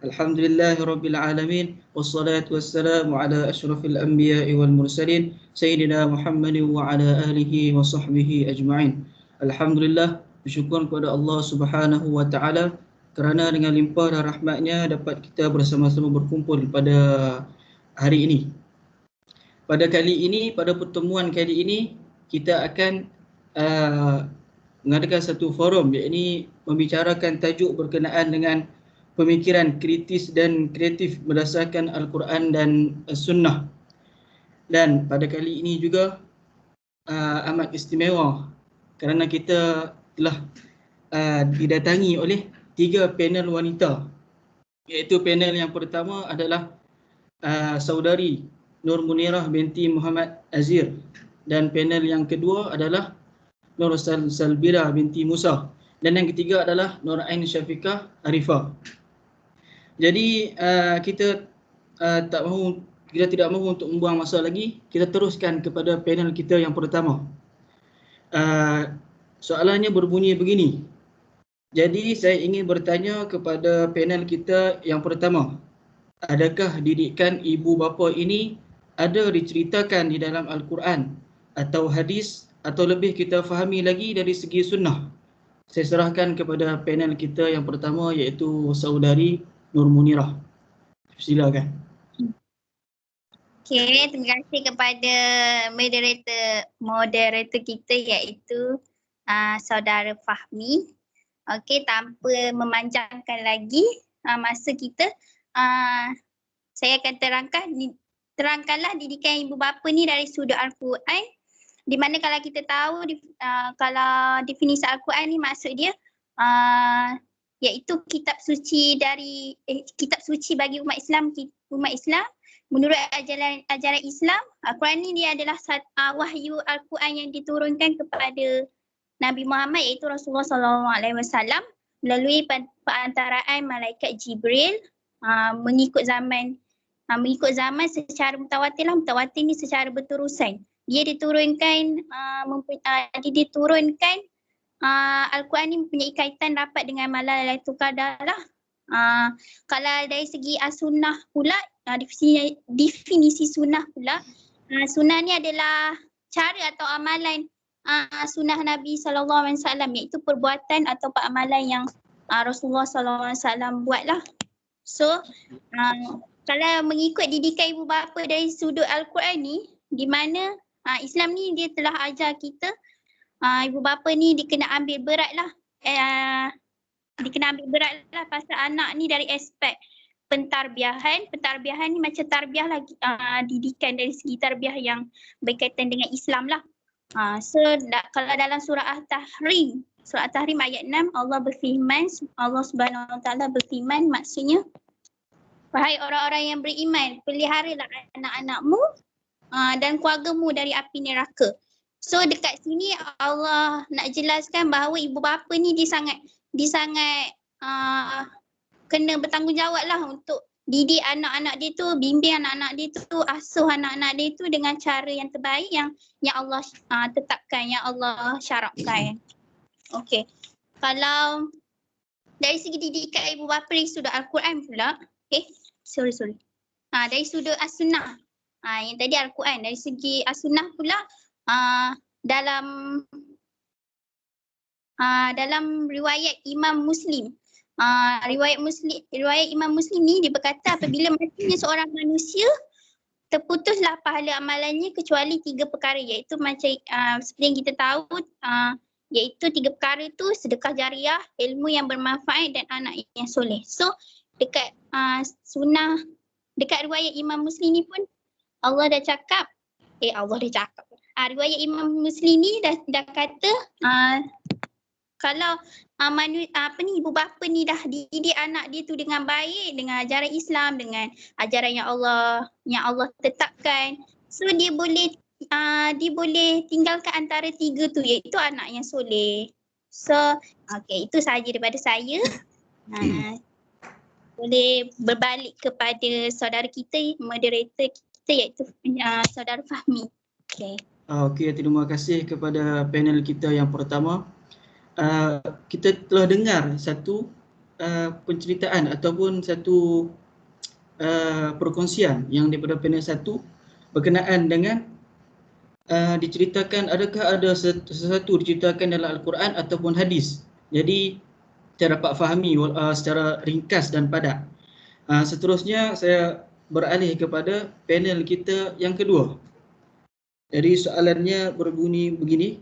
Alhamdulillahirabbil alamin wassalatu wassalamu ala asyrafil anbiya'i wal mursalin sayyidina Muhammadin wa ala alihi wa sahbihi ajma'in. Alhamdulillah, bersyukur kepada Allah Subhanahu wa taala kerana dengan limpah dan rahmatnya dapat kita bersama-sama berkumpul pada hari ini. Pada pertemuan kali ini kita akan mengadakan satu forum, iaitu membicarakan tajuk berkenaan dengan pemikiran kritis dan kreatif berdasarkan Al-Quran dan Sunnah. Dan pada kali ini juga amat istimewa kerana kita telah didatangi oleh 3 panel wanita, iaitu panel yang pertama adalah saudari Nur Munirah binti Muhammad Azir, dan panel yang kedua adalah Nur Salbira binti Musa, dan yang ketiga adalah Nur Ain Syafiqah Arifah. Jadi kita tidak mahu untuk membuang masa lagi, kita teruskan kepada panel kita yang pertama. Soalannya berbunyi begini. Jadi saya ingin bertanya kepada panel kita yang pertama, adakah didikan ibu bapa ini ada diceritakan di dalam Al-Quran atau hadis, atau lebih kita fahami lagi dari segi sunnah? Saya serahkan kepada panel kita yang pertama, iaitu saudari Nur Munirah. Silakan. Okey, terima kasih kepada moderator kita, iaitu saudara Fahmi. Okey, tanpa memanjangkan lagi masa kita, saya akan terangkanlah didikan ibu bapa ni dari sudut Al-Quran, di mana kalau kita tahu kalau definisi Al-Quran ni maksud dia iaitu kitab suci bagi umat Islam menurut ajaran Islam. Al-Quran ni dia adalah wahyu Al-Quran yang diturunkan kepada Nabi Muhammad, iaitu Rasulullah SAW, melalui perantaraan malaikat Jibril, mengikut zaman secara mutawatir lah. Mutawatir ni secara berterusan. Dia diturunkan Al-Quran ni mempunyai kaitan rapat dengan malam Lailatul Qadar lah. Kalau dari segi as-sunnah pula, definisi sunnah pula, sunnah ni adalah cara atau amalan sunnah Nabi SAW, iaitu perbuatan atau amalan yang Rasulullah SAW buat lah. So kalau mengikut didikan ibu bapa dari sudut Al-Quran ni, di mana Islam ni dia telah ajar kita ibu bapa ni dikena ambil berat lah. Pasal anak ni dari aspek pentarbiahan. Pentarbiahan ni macam tarbiah lagi, didikan dari segi tarbiah yang berkaitan dengan Islam lah. Kalau dalam surah At-Tahrim ayat 6, Allah Subhanahu Wa Taala berfirman, maksudnya, wahai orang-orang yang beriman, peliharalah anak-anakmu dan keluargamu dari api neraka. So dekat sini Allah nak jelaskan bahawa ibu bapa ni dia sangat kena bertanggungjawab lah untuk didik anak-anak dia tu, bimbing anak-anak dia tu, asuh anak-anak dia tu dengan cara yang terbaik yang Allah tetapkan, yang Allah syaratkan. Okey. Kalau dari segi didikan ibu bapa dari sudut Al-Quran pula, sorry. Dari sudut As-Sunnah. Yang tadi Al-Quran, dari segi As-Sunnah pula, dalam riwayat Imam Muslim, riwayat Imam Muslim ni dia berkata, apabila matinya seorang manusia, terputuslah pahala amalannya kecuali 3 perkara, iaitu macam seperti yang kita tahu, iaitu 3 perkara tu sedekah jariah, ilmu yang bermanfaat dan anak yang soleh. So dekat sunnah, dekat riwayat Imam Muslim ni pun Allah dah cakap, riwayat Imam Muslim ni dah kata kalau ibu bapa ni dah didik anak dia tu dengan baik, dengan ajaran Islam, dengan ajaran yang Allah tetapkan, so dia boleh tinggalkan antara 3 tu, iaitu anak yang soleh. So itu sahaja daripada saya. Boleh berbalik kepada saudara kita, moderator kita, iaitu saudara Fahmi. Okey, terima kasih kepada panel kita yang pertama. Kita telah dengar satu penceritaan ataupun satu perkongsian yang daripada panel 1 berkenaan dengan diceritakan adakah ada sesuatu diceritakan dalam Al-Quran ataupun hadis. Jadi saya dapat fahami secara ringkas dan padat. Seterusnya saya beralih kepada panel kita yang kedua. Jadi soalannya berbunyi begini.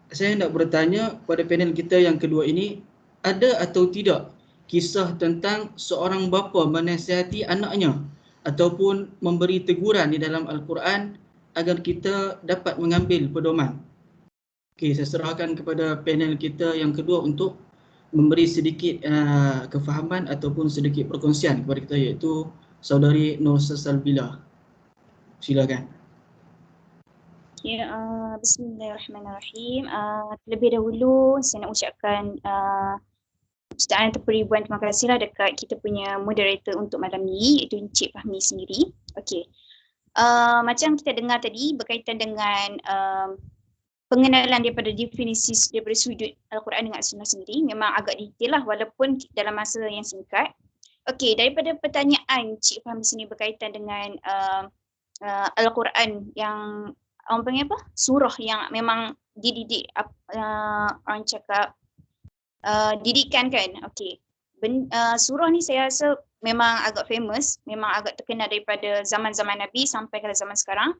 Saya nak bertanya kepada panel kita yang kedua ini, ada atau tidak kisah tentang seorang bapa menasihati anaknya ataupun memberi teguran di dalam Al-Quran agar kita dapat mengambil pedoman. Okey, saya serahkan kepada panel kita yang kedua untuk memberi sedikit kefahaman ataupun sedikit perkongsian kepada kita, iaitu saudari Nur Salsabila. Silakan. Okay, Bismillahirrahmanirrahim. Terlebih dahulu saya nak ucapkan jutaan atau peribuan terima kasihlah dekat kita punya moderator untuk malam ni, iaitu Encik Fahmi sendiri. Okey. Macam kita dengar tadi berkaitan dengan pengenalan daripada definisi daripada sudut Al-Quran dengan Sunnah sendiri memang agak detail lah walaupun dalam masa yang singkat. Okey, daripada pertanyaan Cik Fahmi sini berkaitan dengan Al-Quran yang orang panggil apa? Surah yang memang dididik orang cakap didikan kan. Okey. Surah ni saya rasa memang agak famous, memang agak terkenal daripada zaman-zaman Nabi sampai ke zaman sekarang.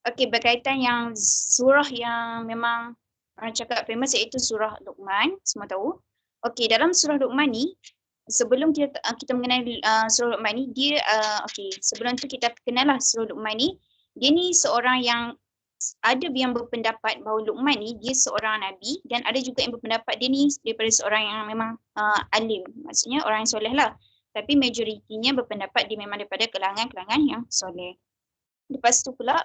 Okey, berkaitan yang surah yang memang orang cakap famous iaitu surah Luqman, semua tahu. Okey, dalam surah Luqman ni sebelum kita mengenai surah Luqman ni dia okey, sebelum tu kita kenallah surah Luqman ni. Dia ni seorang yang ada yang berpendapat bahawa Luqman ni dia seorang nabi dan ada juga yang berpendapat dia ni daripada seorang yang memang alim, maksudnya orang yang soleh lah. Tapi majoritinya berpendapat dia memang daripada kalangan-kalangan yang soleh. Lepas tu pula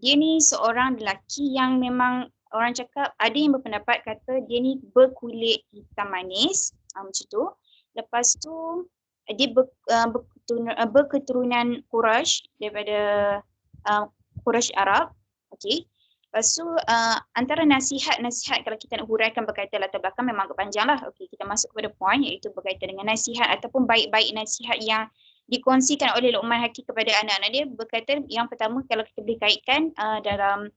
dia ni seorang lelaki yang memang orang cakap ada yang berpendapat kata dia ni berkulit hitam manis, macam tu. Lepas tu dia berketurunan Quraisy daripada Quraisy Arab. Okey. Lepas tu antara nasihat-nasihat kalau kita nak huraikan berkaitan latar belakang memang agak panjang lah. Okey, kita masuk kepada poin iaitu berkaitan dengan nasihat ataupun baik-baik nasihat yang dikongsikan oleh Luqman Hakim kepada anak-anak dia. Berkaitan yang pertama kalau kita boleh kaitkan dalam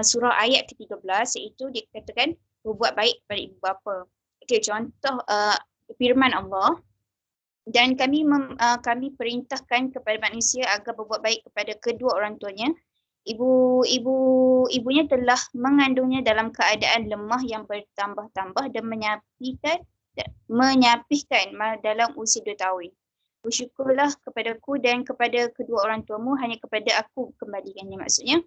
surah ayat ke-13 iaitu dia katakan berbuat baik kepada ibu bapa. Okey, contoh firman Allah, dan kami perintahkan kepada manusia agar berbuat baik kepada kedua orang tuanya. Ibunya telah mengandungnya dalam keadaan lemah yang bertambah-tambah dan menyapihkan dalam usia 2 tahun. Bersyukurlah kepadaku dan kepada kedua orang tuamu, hanya kepada aku kembalikannya. Maksudnya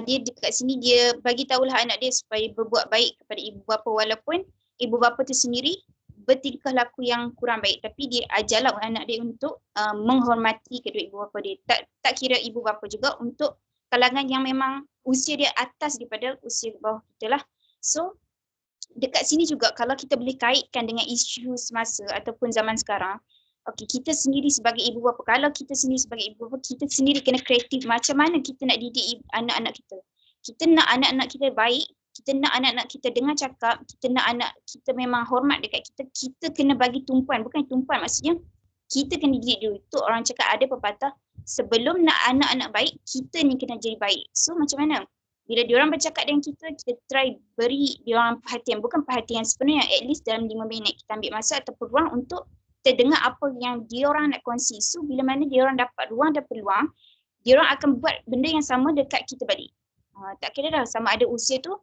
dia dekat sini dia bagi tahulah anak dia supaya berbuat baik kepada ibu bapa walaupun ibu bapa tu sendiri bertingkah laku yang kurang baik, tapi dia ajarlah anak dia untuk menghormati kedua ibu bapa dia. Tak kira ibu bapa juga untuk kalangan yang memang usia dia atas daripada usia bawah kita lah. So dekat sini juga kalau kita boleh kaitkan dengan isu semasa ataupun zaman sekarang, okey, kita sendiri sebagai ibu bapa, kalau kita sendiri sebagai ibu bapa, kita sendiri kena kreatif macam mana kita nak didik anak-anak kita. Kita nak anak-anak kita baik, kita nak anak-anak kita dengar cakap, kita nak anak kita memang hormat dekat kita, kita kena bagi tumpuan, bukan tumpuan maksudnya kita kena didik dulu. Tu orang cakap ada pepatah, sebelum nak anak-anak baik, kita ni kena jadi baik. So macam mana? Bila diorang bercakap dengan kita try beri diorang perhatian, bukan perhatian sepenuhnya, at least dalam 5 minit kita ambil masa ataupun ruang untuk kita dengar apa yang diorang nak kongsi. So bila mana diorang dapat ruang dan peluang, diorang akan buat benda yang sama dekat kita balik. Tak kira dah sama ada usia tu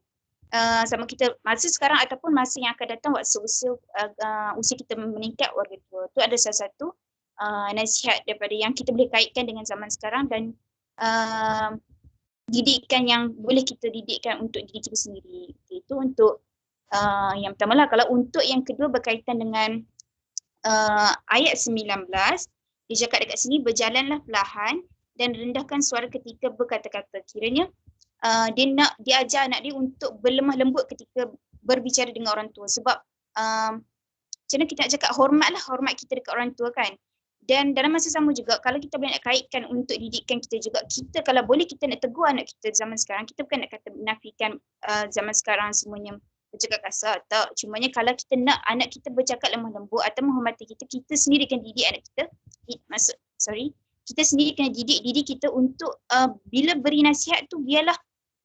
sama kita masa sekarang ataupun masa yang akan datang waktu usia kita meningkat warga tua. Tu ada salah satu nasihat daripada yang kita boleh kaitkan dengan zaman sekarang dan didikan yang boleh kita didikkan untuk diri kita sendiri. Itu untuk yang pertama lah. Kalau untuk yang kedua berkaitan dengan ayat 19, dia cakap dekat sini, berjalanlah perlahan dan rendahkan suara ketika berkata-kata. Kiranya dia ajar anak dia untuk berlemah lembut ketika berbicara dengan orang tua. Sebab macam mana kita nak cakap, hormat kita dekat orang tua kan. Dan dalam masa sama juga, kalau kita boleh nak kaitkan untuk didikan kita juga, kita kalau boleh kita nak tegur anak kita zaman sekarang, kita bukan nak kata menafikan zaman sekarang semuanya bercakap kasar. Tak, cumanya kalau kita nak anak kita bercakap lemah lembut atau menghormati kita, kita sendiri kena didik anak kita. Kita sendiri kena didik diri kita untuk bila beri nasihat tu biarlah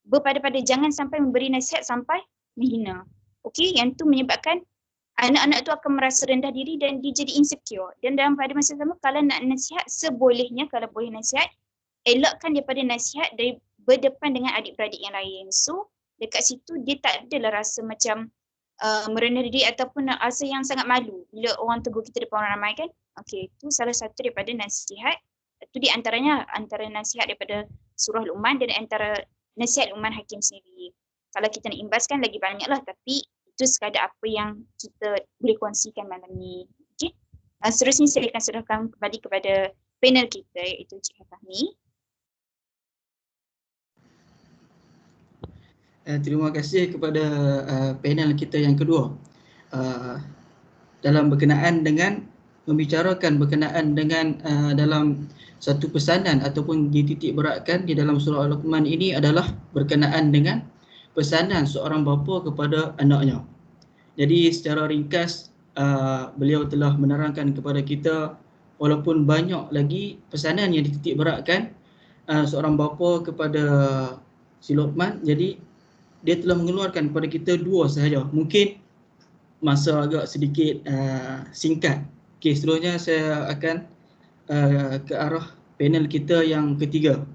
berpada-pada, jangan sampai memberi nasihat sampai menghina. Okey, yang tu menyebabkan anak-anak tu akan merasa rendah diri dan dia jadi insecure. Dan dalam pada masa sama, kalau nak nasihat, sebolehnya kalau boleh nasihat, elakkan daripada nasihat dari berdepan dengan adik-beradik yang lain. So dekat situ dia tak adalah rasa macam merendah diri ataupun rasa yang sangat malu bila orang tegur kita depan orang ramai kan. Okey, itu salah satu daripada nasihat. Itu di antaranya antara nasihat daripada surah Luqman dan antara nasihat Luqman Hakim sendiri. Kalau kita nak imbaskan lagi banyaklah, tapi itu sekadar apa yang kita boleh kongsikan malam ni. Okey. Seterusnya saya akan serahkan kembali kepada panel kita, iaitu Cik Fahmi. Terima kasih kepada panel kita yang kedua. Dalam berkenaan dengan membicarakan berkenaan dengan dalam satu pesanan ataupun dititik beratkan di dalam surah Al-Luqman ini adalah berkenaan dengan pesanan seorang bapa kepada anaknya. Jadi secara ringkas beliau telah menerangkan kepada kita walaupun banyak lagi pesanan yang dititik beratkan seorang bapa kepada si Luqman, jadi dia telah mengeluarkan kepada kita dua sahaja. Mungkin masa agak sedikit singkat. Okey, seterusnya saya akan ke arah panel kita yang ketiga,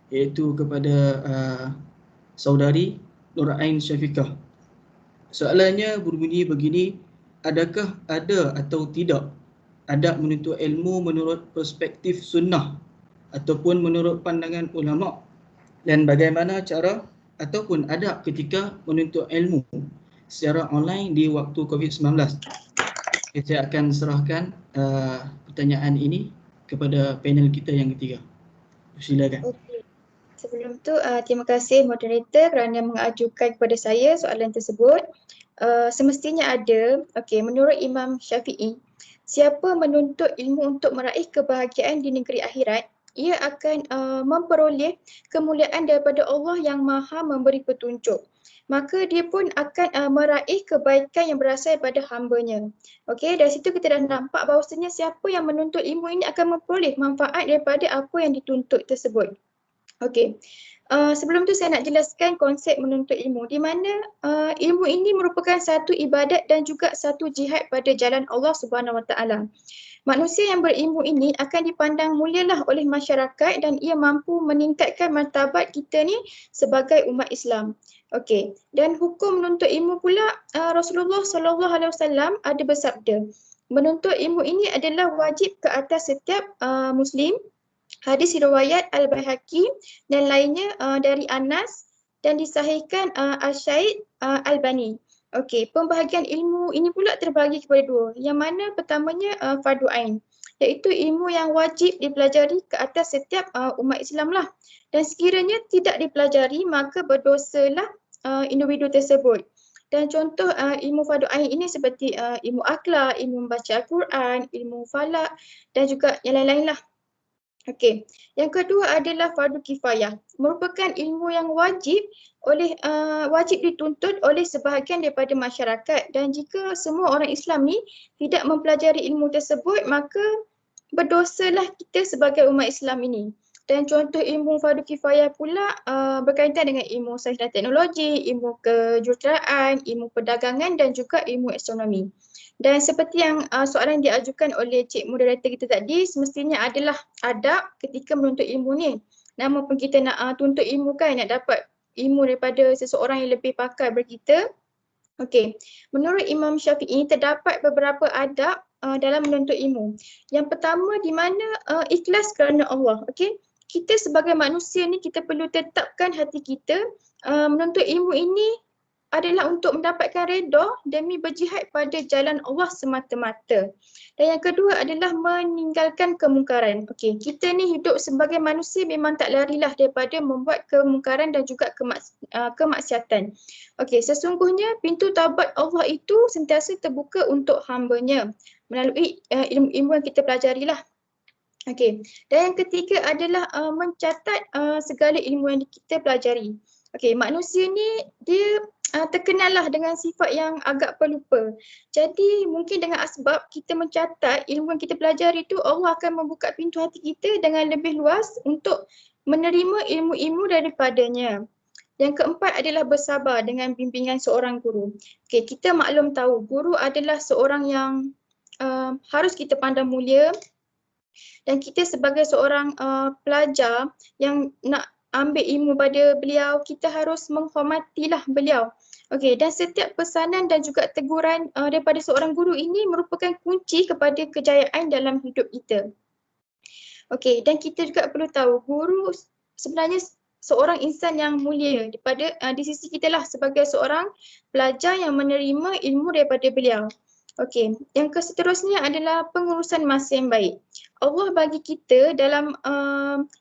iaitu kepada saudari Nur Ain Syafiqah. Soalannya berbunyi begini, adakah ada atau tidak adab menuntut ilmu menurut perspektif sunnah ataupun menurut pandangan ulama, dan bagaimana cara ataupun adab ketika menuntut ilmu secara online di waktu COVID-19? Saya akan serahkan pertanyaan ini kepada panel kita yang ketiga. Silakan. Okey. Sebelum tu terima kasih moderator kerana mengajukan kepada saya soalan tersebut. Semestinya ada. Okey, menurut Imam Syafi'i, siapa menuntut ilmu untuk meraih kebahagiaan di negeri akhirat, ia akan memperoleh kemuliaan daripada Allah yang Maha memberi petunjuk. Maka dia pun akan meraih kebaikan yang berasal daripada hamba-Nya. Okey, dari situ kita dah nampak bahawasanya siapa yang menuntut ilmu ini akan memperoleh manfaat daripada apa yang dituntut tersebut. Okey. Sebelum tu saya nak jelaskan konsep menuntut ilmu, di mana ilmu ini merupakan satu ibadat dan juga satu jihad pada jalan Allah Subhanahu Wa Taala. Manusia yang berilmu ini akan dipandang mulialah oleh masyarakat dan ia mampu meningkatkan martabat kita ni sebagai umat Islam. Okey. Dan hukum menuntut ilmu pula, Rasulullah SAW ada bersabda, menuntut ilmu ini adalah wajib ke atas setiap Muslim. Hadis riwayat Al-Baihaqi dan lainnya dari Anas dan disahihkan Al-Syaid Al-Bani. Okey, pembahagian ilmu ini pula terbagi kepada dua. Yang mana pertamanya fardu ain, iaitu ilmu yang wajib dipelajari ke atas setiap umat Islam lah. Dan sekiranya tidak dipelajari maka berdosalah individu tersebut. Dan contoh ilmu fardu ain ini seperti ilmu akhlak, ilmu membaca Al-Quran, ilmu falak dan juga yang lain-lain lah. Okey, yang kedua adalah fardu kifayah, merupakan ilmu yang wajib dituntut oleh sebahagian daripada masyarakat, dan jika semua orang Islam ni tidak mempelajari ilmu tersebut maka berdosalah kita sebagai umat Islam ini. Dan contoh ilmu fardu kifayah pula berkaitan dengan ilmu sains dan teknologi, ilmu kejuruteraan, ilmu perdagangan dan juga ilmu astronomi. Dan seperti yang soalan diajukan oleh Cik Moderator kita tadi, semestinya adalah adab ketika menuntut ilmu ni. Namun pun kita nak tuntut ilmu kan, nak dapat ilmu daripada seseorang yang lebih pakar daripada kita. Okey, menurut Imam Syafi'i terdapat beberapa adab dalam menuntut ilmu. Yang pertama, di mana ikhlas kerana Allah. Okey, kita sebagai manusia ni kita perlu tetapkan hati kita menuntut ilmu ini adalah untuk mendapatkan redha demi berjihad pada jalan Allah semata-mata. Dan yang kedua adalah meninggalkan kemungkaran. Okey, kita ni hidup sebagai manusia memang tak larilah daripada membuat kemungkaran dan juga kemaksiatan. Okey, sesungguhnya pintu taubat Allah itu sentiasa terbuka untuk hamba-Nya melalui ilmu-ilmu yang kita pelajarilah. Okey, dan yang ketiga adalah mencatat segala ilmu yang kita pelajari. Okey, manusia ni dia terkenal lah dengan sifat yang agak pelupa. Jadi mungkin dengan asbab kita mencatat ilmu yang kita pelajari itu, Allah akan membuka pintu hati kita dengan lebih luas untuk menerima ilmu-ilmu daripadanya. Yang keempat adalah bersabar dengan bimbingan seorang guru. Okay, kita maklum tahu guru adalah seorang yang harus kita pandang mulia, dan kita sebagai seorang pelajar yang nak ambil ilmu pada beliau, kita harus menghormatilah beliau. Okey, dan setiap pesanan dan juga teguran daripada seorang guru ini merupakan kunci kepada kejayaan dalam hidup kita. Okey, dan kita juga perlu tahu guru sebenarnya seorang insan yang mulia daripada di sisi kita lah sebagai seorang pelajar yang menerima ilmu daripada beliau. Okey, yang seterusnya adalah pengurusan masa yang baik. Allah bagi kita dalam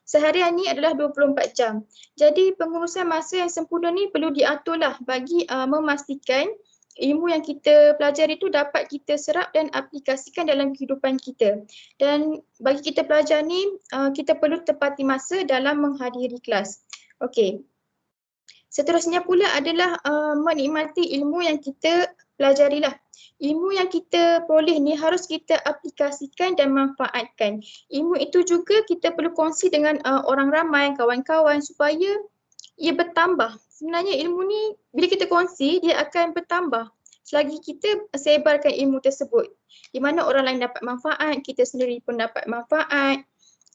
seharian ni adalah 24 jam. Jadi pengurusan masa yang sempurna ni perlu diaturlah bagi memastikan ilmu yang kita pelajari itu dapat kita serap dan aplikasikan dalam kehidupan kita. Dan bagi kita pelajar ni, kita perlu tepati masa dalam menghadiri kelas. Okey. Seterusnya pula adalah menikmati ilmu yang kita pelajarilah. Ilmu yang kita peroleh ni harus kita aplikasikan dan manfaatkan. Ilmu itu juga kita perlu kongsi dengan orang ramai, kawan-kawan supaya ia bertambah. Sebenarnya ilmu ni bila kita kongsi dia akan bertambah selagi kita sebarkan ilmu tersebut. Di mana orang lain dapat manfaat, kita sendiri pun dapat manfaat.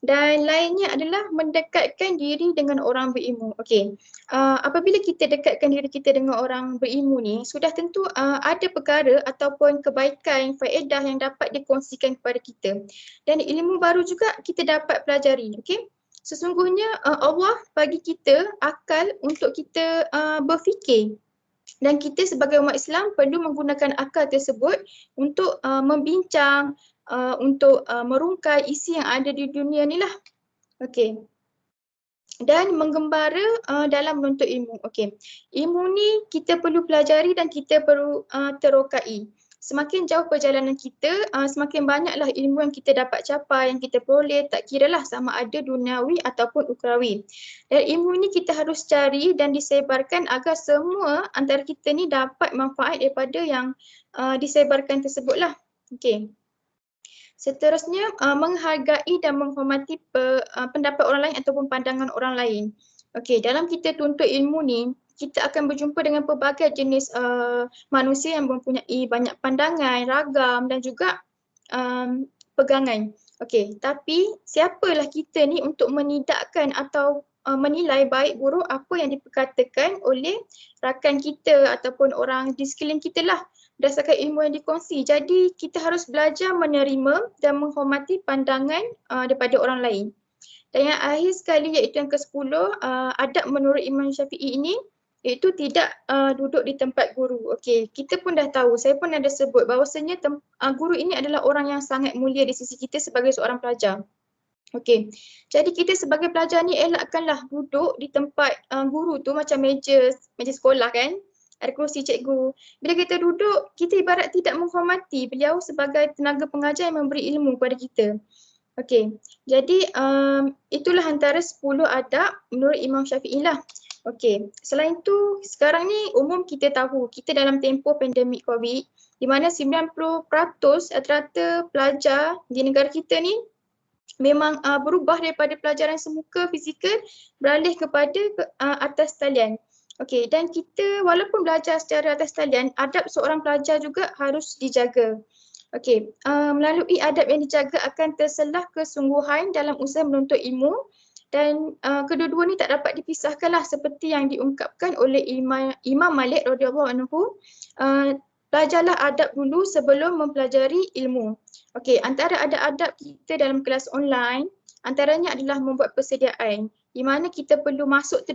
Dan lainnya adalah mendekatkan diri dengan orang berilmu. Okey, apabila kita dekatkan diri kita dengan orang berilmu ni, sudah tentu ada perkara ataupun kebaikan, faedah yang dapat dikongsikan kepada kita. Dan ilmu baru juga kita dapat pelajari. Okey, sesungguhnya Allah bagi kita akal untuk kita berfikir. Dan kita sebagai umat Islam perlu menggunakan akal tersebut untuk membincang, untuk merungkai isi yang ada di dunia ni lah. Okey. Dan menggembara dalam menuntut ilmu. Okey. Ilmu ni kita perlu pelajari dan kita perlu terokai. Semakin jauh perjalanan kita, semakin banyaklah ilmu yang kita dapat capai, yang kita peroleh, tak kiralah sama ada duniawi ataupun ukrawi. Dan ilmu ni kita harus cari dan disebarkan agar semua antara kita ni dapat manfaat daripada yang disebarkan tersebutlah. Okey. Seterusnya, menghargai dan menghormati pendapat orang lain ataupun pandangan orang lain. Okey, dalam kita tuntut ilmu ni, kita akan berjumpa dengan pelbagai jenis manusia yang mempunyai banyak pandangan, ragam dan juga pegangan. Okey, tapi siapalah kita ni untuk menidakkan atau menilai baik buruk apa yang diperkatakan oleh rakan kita ataupun orang di sekeliling kita lah berdasarkan ilmu yang dikongsi. Jadi kita harus belajar menerima dan menghormati pandangan daripada orang lain. Dan yang akhir sekali iaitu yang ke-10, adab menurut Imam Syafi'i ini iaitu tidak duduk di tempat guru. Okey, kita pun dah tahu, saya pun ada sebut bahawasanya guru ini adalah orang yang sangat mulia di sisi kita sebagai seorang pelajar. Okey, jadi kita sebagai pelajar ni elakkanlah duduk di tempat guru tu macam meja sekolah kan. Ada kerusi cikgu. Bila kita duduk, kita ibarat tidak menghormati beliau sebagai tenaga pengajar yang memberi ilmu kepada kita. Okey, jadi itulah antara 10 adab menurut Imam Syafi'i lah. Okey, selain tu sekarang ni umum kita tahu kita dalam tempoh pandemik COVID di mana 90% rata-rata pelajar di negara kita ni memang berubah daripada pelajaran semuka fizikal beralih kepada atas talian. Okey, dan kita walaupun belajar secara atas talian, adab seorang pelajar juga harus dijaga. Okey, melalui adab yang dijaga akan terselah kesungguhan dalam usaha menuntut ilmu dan kedua-dua ni tak dapat dipisahkanlah seperti yang diungkapkan oleh Imam Malik radhiyallahu anhu. Belajarlah adab dulu sebelum mempelajari ilmu. Okey, antara ada adab kita dalam kelas online, antaranya adalah membuat persediaan di mana kita perlu masuk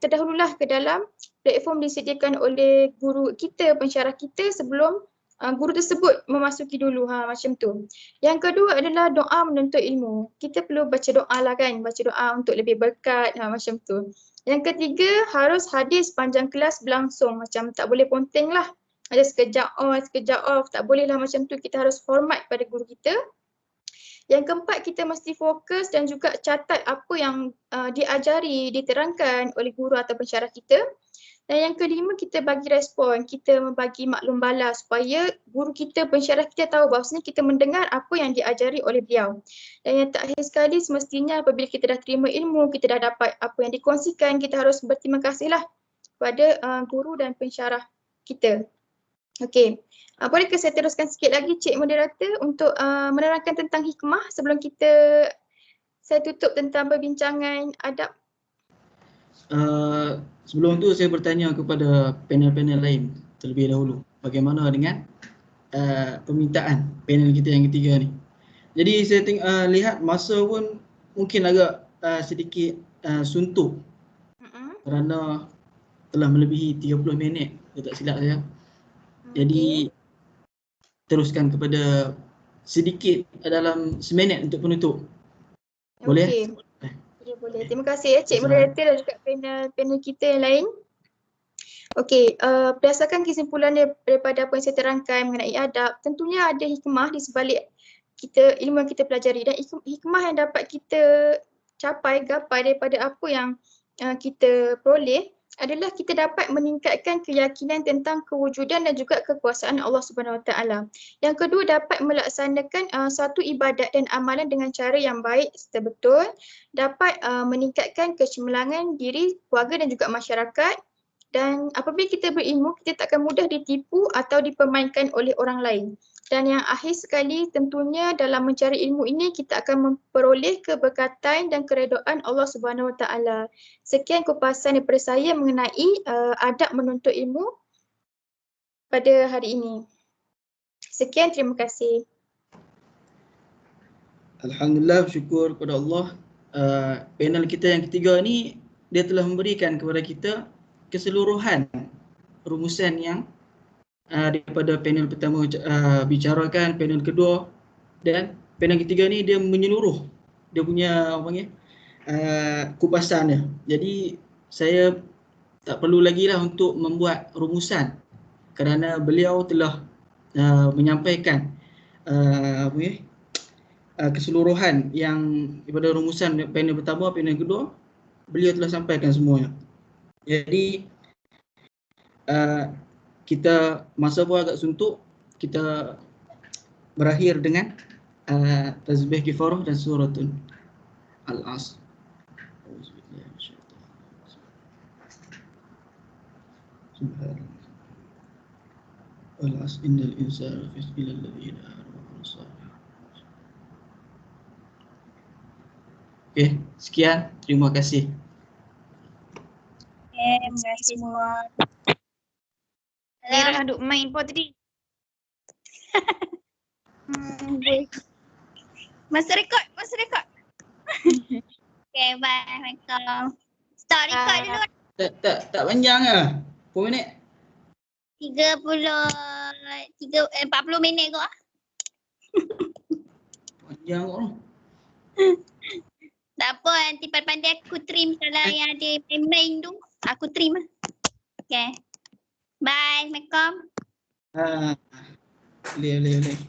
terdahululah ke dalam platform disediakan oleh guru kita, pensyarah kita sebelum guru tersebut memasuki dulu macam tu. Yang kedua adalah doa menuntut ilmu. Kita perlu baca doa lah kan, baca doa untuk lebih berkat macam tu. Yang ketiga harus hadir sepanjang kelas berlangsung, macam tak boleh ponteng lah. Ada sekejap off, tak boleh lah macam tu, kita harus hormat pada guru kita. Yang keempat, kita mesti fokus dan juga catat apa yang diajari, diterangkan oleh guru atau pensyarah kita. Dan yang kelima, kita bagi respon, kita membagi maklum balas supaya guru kita, pensyarah kita tahu bahawasanya kita mendengar apa yang diajari oleh beliau. Dan yang terakhir sekali, semestinya apabila kita dah terima ilmu, kita dah dapat apa yang dikongsikan, kita harus berterima kasihlah kepada guru dan pensyarah kita. Okey, bolehkah saya teruskan sikit lagi Cik Moderator untuk menerangkan tentang hikmah sebelum saya tutup tentang perbincangan adab. Sebelum tu saya bertanya kepada panel-panel lain terlebih dahulu. Bagaimana dengan permintaan panel kita yang ketiga ni. Jadi saya lihat masa pun mungkin agak sedikit suntuk kerana telah melebihi 30 minit, kalau tak silap saya. Jadi teruskan kepada sedikit dalam seminit untuk penutup. Boleh? Okey. Ya, boleh. Terima kasih Cik Moderator dan juga panel kita yang lain. Okey, berdasarkan kesimpulan daripada apa yang saya terangkan mengenai adab, tentunya ada hikmah di sebalik ilmu yang kita pelajari, dan hikmah yang dapat kita gapai daripada apa yang kita peroleh adalah kita dapat meningkatkan keyakinan tentang kewujudan dan juga kekuasaan Allah Subhanahu Wa Taala. Yang kedua, dapat melaksanakan suatu ibadat dan amalan dengan cara yang baik serta betul, dapat meningkatkan kecemerlangan diri, keluarga dan juga masyarakat. Dan apabila kita berilmu, kita tak akan mudah ditipu atau dipermainkan oleh orang lain. Dan yang akhir sekali, tentunya dalam mencari ilmu ini kita akan memperoleh keberkatan dan keredaan Allah Subhanahu Wa Taala. Sekian kupasan daripada saya mengenai adab menuntut ilmu pada hari ini. Sekian, terima kasih. Alhamdulillah, syukur kepada Allah. Panel kita yang ketiga ni, dia telah memberikan kepada kita keseluruhan rumusan yang daripada panel pertama bicarakan, panel kedua dan panel ketiga ni dia menyeluruh dia punya kupasan dia. Jadi saya tak perlu lagi lah untuk membuat rumusan kerana beliau telah menyampaikan keseluruhan yang daripada rumusan panel pertama, panel kedua, beliau telah sampaikan semuanya. Jadi kita masa pun agak suntuk, kita berakhir dengan tasbih kifarah dan suratun Al-Asr. Al-Asr innal insana lafi illa alladhina amanu wa amilus shalihat. Okey, sekian, terima kasih. Terima kasih semua. Merah duk main pun tadi. Masa rekod. Okay, bye. Assalamualaikum. Start record dulu. Tak panjang lah. Berapa minit? 40 minit kot. Panjang kot. Tak apa, nanti pandai aku trim kalau yang ada main tu. Aku trim lah. Okay. Bye. Assalamualaikum. Boleh.